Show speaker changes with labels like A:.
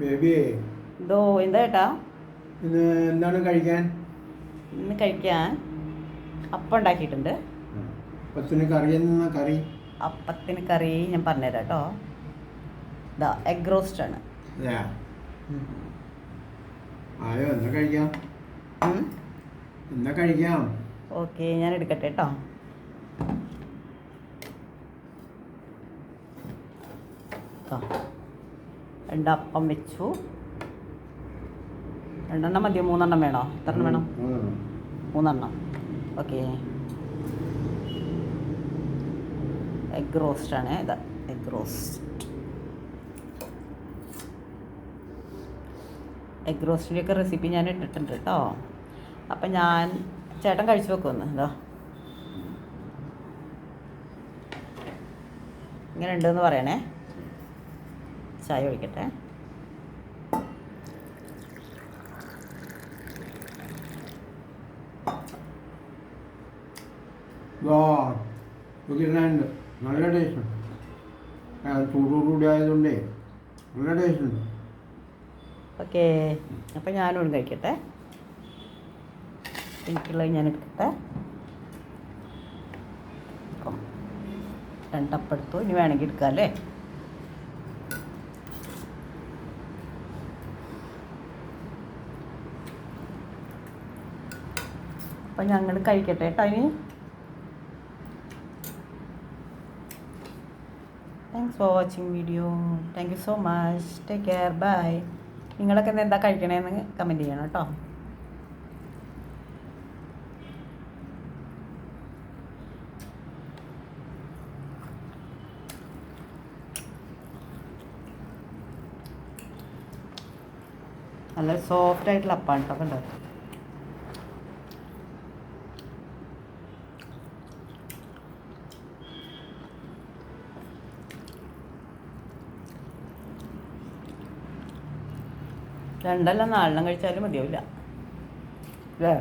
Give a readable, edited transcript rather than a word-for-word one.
A: ബേബിയേ
B: ഇതോ എന്താ ഏട്ടാ
A: ഇന്ന് എന്താണ് കഴിക്കാൻ?
B: ഇന്ന് കഴിക്കാൻ അപ്പം ഉണ്ടാക്കിയിട്ടുണ്ട്.
A: അപ്പത്തിന് കറി എന്നാ കറി?
B: അപ്പത്തിന് കറി ഞാൻ പറഞ്ഞുതരാം കേട്ടോ. ഇതാ എഗ് റോസ്റ്റാണ്.
A: ആയോ എന്നാ കഴിക്കാം? എന്നാ കഴിക്കാം?
B: ഓക്കെ, ഞാൻ എടുക്കട്ടെ കേട്ടോ. രണ്ടപ്പം വെച്ചു. രണ്ടെണ്ണം മതിയോ? മൂന്നെണ്ണം വേണോ? എത്ര എണ്ണം വേണം? മൂന്നെണ്ണം. ഓക്കെ, എഗ് റോസ്റ്റാണ്. ഇതാ എഗ് റോസ്റ്റ്. എഗ് റോസ്റ്റിൻ്റെയൊക്കെ റെസിപ്പി ഞാൻ ഇട്ടിട്ടുണ്ട് കേട്ടോ. അപ്പം ഞാൻ ചേട്ടൻ കഴിച്ചു വെക്കുമെന്ന്. ഇതാ ഇങ്ങനെ ഉണ്ടെന്ന് പറയണേ. ചായ ഒഴിക്കട്ടെ.
A: നല്ല ടേസ്റ്റ്. ചൂടോടുകൂടി ആയതുകൊണ്ടേ നല്ല ടേസ്റ്റ് ഉണ്ട്.
B: ഓക്കെ, അപ്പം ഞാനും കഴിക്കട്ടെ. എനിക്കുള്ളത് ഞാൻ എടുക്കട്ടെ. അപ്പം രണ്ടപ്പം എടുത്തു. ഇനി വേണമെങ്കിൽ എടുക്കാം അല്ലേ? അപ്പം ഞങ്ങൾ കഴിക്കട്ടെ കേട്ടോ. ഇനി thanks for watching video. Thank you so much. Take care. Bye. നിങ്ങളൊക്കെ എന്താ കഴിക്കണേന്ന് കമൻറ്റ് ചെയ്യണം കേട്ടോ. നല്ല സോഫ്റ്റ് ആയിട്ടുള്ള അപ്പാണ് കേട്ടോ. കണ്ടോ? രണ്ടെല്ലാം നാലെണ്ണം കഴിച്ചാലും മതിയാവില്ല അല്ലേ?